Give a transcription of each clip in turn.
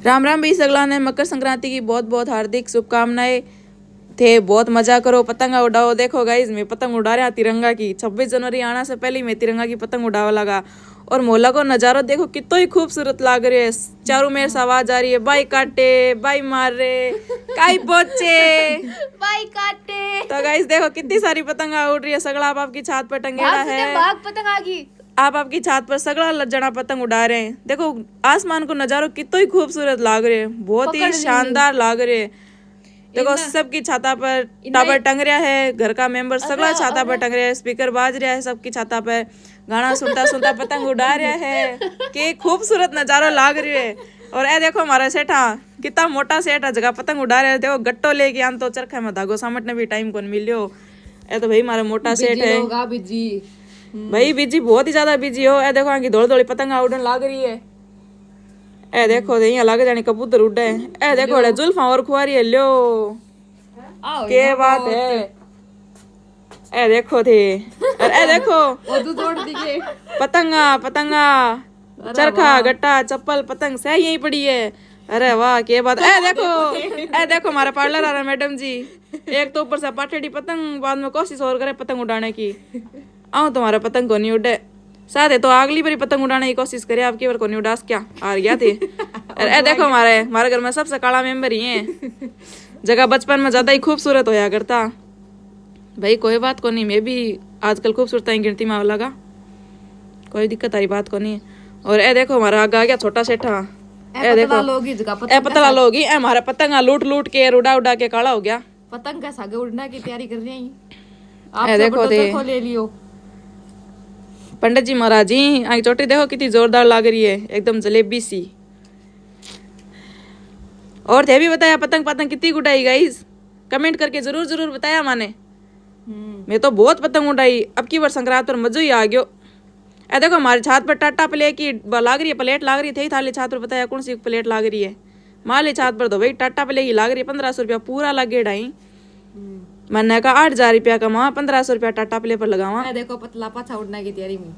राम राम भी सगला ने मकर संक्रांति की बहुत बहुत हार्दिक शुभकामनाएं थे। बहुत मजा करो, पतंगा उड़ाओ। देखो गाइस मैं पतंग उड़ा रहा तिरंगा की। 26 जनवरी आना से पहले मैं तिरंगा की पतंग उड़ावा लगा। और मोहल्ला को नजारा देखो कितना ही खूबसूरत लाग रही है। चारों मेर से आवाज आ रही है, बाई काटे बाई मार रे काई पोचे बाई काटे। तो गाइस देखो कितनी सारी पतंगा उड़ रही है। सगला आप आपकी छत पर टंगेड़ा है। भाग पतंग आ गई। आप आपकी छत पर सगड़ा जना पतंग उड़ा रहे हैं। देखो आसमान को नजारो कितना ही खूबसूरत लाग रहे हैं, बहुत ही शानदार लाग रहे हैं। देखो सबकी छाता पर टावर टंग रहा है। घर का मेंबर सगला छाता पर टंग रहा है। स्पीकर बाज रहा है सबकी छाता पर। गाना सुनता सुनता पतंग उड़ा रहा है। के खूबसूरत नजारो लाग रही है। और ए देखो हमारा सेठा कितना मोटा सेठ है, जगह पतंग उड़ा रहे। देखो गट्टो लेके आन तो चरखे में धागो सामटने भी टाइम कौन मिलियो। ए तो भाई हमारा मोटा सेठ है भाई। बिजी बहुत ही ज्यादा बिजी हो। ए देखो आगे दौड़ दौड़ी पतंगा उड़न लाग रही है। ए देखो दे यहाँ लागे जानी कबूतर उड़े। ए देखो जुल्फा और खुआरी है ल्यो के बात है। ए देखो थे ए देखो पतंगा पतंगा चरखा गट्टा चप्पल पतंग से यही पड़ी है। अरे वाह के बात। ए देखो हमारा पार्लर आ रहा मैडम जी। एक तो ऊपर से पाटेड़ी पतंग, बाद में कोशिश और करे पतंग उड़ाने की। आओ तुम्हारा पतंग को नहीं उड़े साथ है तो अगली बारी पतंग उड़ाने की कोशिश करे। आपकी बार को नहीं उड़ास क्या हार गया थे। ए देखो हमारे घर में सबसे काला मेंबर ही है। जगह बचपन में ज्यादा ही खूबसूरत होया करता भाई। कोई बात को नहीं, मैं भी आजकल खूबसूरत गिनती में लगा, कोई दिक्कत आई बात को नहीं। और ए देखो हमारा आगे आ गया छोटा सेठा। ए देखो ए पतला लोगी ए हमारा पतंगा लूट लूट के उड़ा उड़ा के काला हो गया। पतंग का सागे उड़ने की तैयारी कर रही हैं आप। देखो ले लियो पंडित जी महाराज जी। आई चोटी देखो कितनी जोरदार लाग रही है, एकदम जलेबी सी। और थे भी बताया पतंग पतंग कितनी उड़ाई गाइस, कमेंट करके जरूर जरूर बताया माने। मैं तो बहुत पतंग उड़ाई। अब की बार संक्रांत पर मजा ही आ गयो। ए देखो हमारी छत पर टाटा प्ले की लाग रही है, प्लेट लाग रही थी थाली छत पर। बताया कौन सी प्लेट लाग रही है? माली छत पर तो भाई टाटा प्ले की लाग रही है। 1500 रुपया पूरा लगे ढाई। मैंने कहा 8000 रुपया कमा 1500 रुपया टाटा प्ले पर लगावा। देखो पतला पाछा उड़ने की तैयारी में।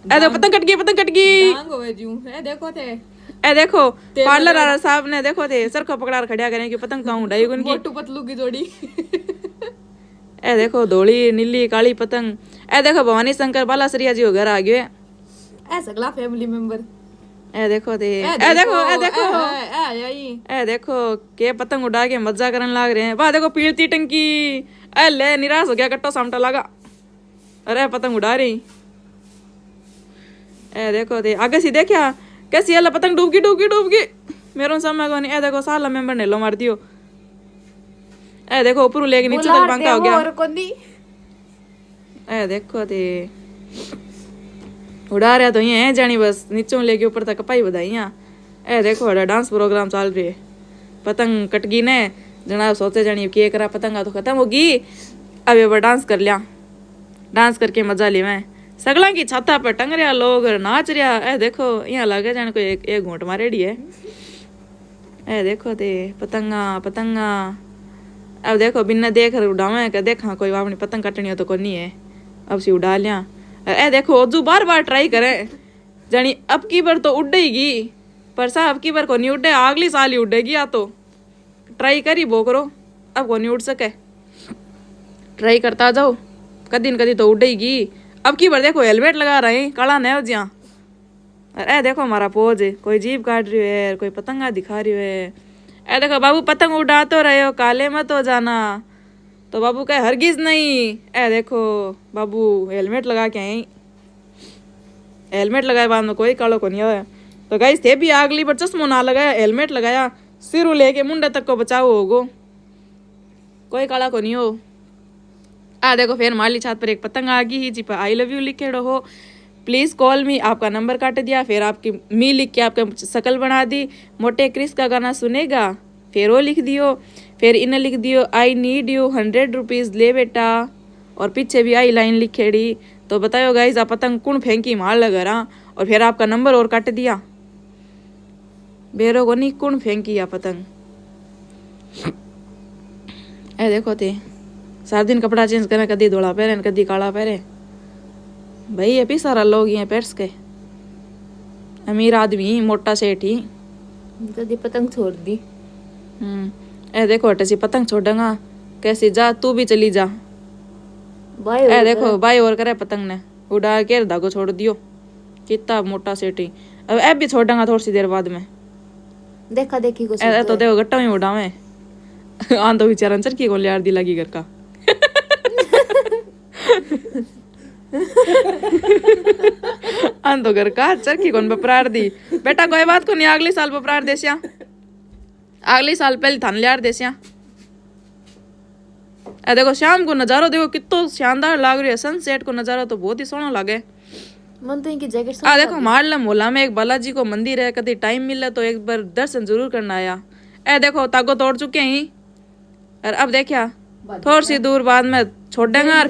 ए देखो पतंग कट गई पतंग कट गई। देखो थे ए देखो पार्लर वाला साहब ने देखो थे सर को पकड़ा खड़िया करें कि पतंग कहाँ उड़ाई उनकी। मोटू पतलू की जोड़ी। ए देखो धोली नीली काली पतंग। ए देखो भवानी शंकर बालासरिया जी घर आ गए। सगला फैमिली मेंबर। ए देखो दे ए देखो ए देखो ए देखो के पतंग उड़ा के मजा करने लाग रहे हैं। वाह देखो पीलती टंकी। ए ले निराश हो गया कट्टो सामटा लगा। अरे पतंग उड़ा रही। ए देखो दे आगे सी देखा कैसी है पतंग डूब गई मेरे समय को नहीं। ए देखो साला मेंबर ने लो मार दियो। ए देखो ऊपर लेके नीचे तक पंखा हो गया। ए देखो दे उड़ा रहा तो ये है जानी बस नीचों लेके ऊपर तक कपाई बधाइयाँ। ए देखो अड़ा डांस प्रोग्राम चल रही है। पतंग कटगी ने जना सोचे जानी के करा पतंगा तो खत्म होगी। अब ये डांस कर लिया, डांस करके मजा ले मैं। सगला की छाता पर टंग रहा लोग नाच रहा। ए देखो यहाँ लगे जाने को एक घूंट मारेड़ी है। ए देखो दे पतंगा पतंगा। अब देखो बिना देख उड़ावे देखा कोई अपनी पतंग कटनी हो तो कोई नहीं है। अब सी उड़ा लिया। ए देखो जो बार बार ट्राई करे जानी अब की बार तो उड़ेगी पर साहब की बार को नहीं उड़े, अगली साल ही उड़ेगी। या तो ट्राई करी वो करो, अब को नहीं उड़ सके। ट्राई करता जाओ कदी न कदी तो उड़ेगी। अब की बार देखो हेलमेट लगा रहे काला नहीं हो जिया। ए देखो हमारा पोज है, कोई जीभ काट रही है कोई पतंगा दिखा रही है। ए देखो बाबू पतंग उड़ा तो रहे हो काले मत हो जाना। तो बाबू कहे हरगिज नहीं। ए देखो बाबू हेलमेट लगा के आई। हेलमेट लगाए बाद में कोई कालो को नहीं आया। तो गाइस थे भी अगली बार चश्मो ना लगाया हेलमेट लगाया सिर लेके मुंडे तक को बचाओ होगो, कोई काला को नहीं हो। आ देखो फिर माली छत पर एक पतंग आ गई ही जी पर आई लव यू लिखेड़ो हो। प्लीज कॉल मी आपका नंबर काट दिया। फिर आपकी मी लिख के आपका शकल बना दी। मोटे क्रिस का गाना सुनेगा फिर वो लिख दियो। फिर इन्हें लिख दियो आई नीड यू 100 रुपीज ले बेटा। और पीछे भी आई लाइन लिखेड़ी। तो बताओ गाइज आप पतंग कौन फेंकी मार लगा रहा। और फिर आपका नंबर और काट दिया। बेरो को नहीं कौन फेंकी या पतंग। ए देखो थे सारा दिन कपड़ा चेंज करे कदी धोला पहरे कदी काला पहरे। भाई ये भी सारा लोग ये पेट्स के अमीर आदमी मोटा सेठ ही जल्दी पतंग छोड़ दी। ए देखो हटे सी पतंग छोड़ेगा कैसी, जा तू भी चली जा। बाय ए देखो बाई और करे पतंग ने उड़ा के धागो छोड़ दियो, कितना मोटा सेटी। अब ऐप भी छोड़ेगा थोड़ी सी देर बाद में। देखा देखी को ए तो देखो गट्टा में उड़ावे आन तो बेचारा चरखी को लियार दी लगी घर का आन तो घर का चरखी कौन बपरार दी। बेटा कोई बात को नहीं, अगले साल बपरार देसिया, अगले साल पहले थान लियार देसिया। ए देखो शाम को नजारो देखो कितो शानदार लाग रही है, सनसेट को नजारा तो बहुत ही सोहना लागे। मन तो इनकी जैकेट आ देखो मारला मोहल्ला में एक बालाजी को मंदिर है, कभी टाइम मिले तो एक बार दर्शन जरूर करना आया। ए देखो तागो तोड़ चुके हैं और अब देखिया थोड़ी सी दूर बाद में छोड़ेंगे और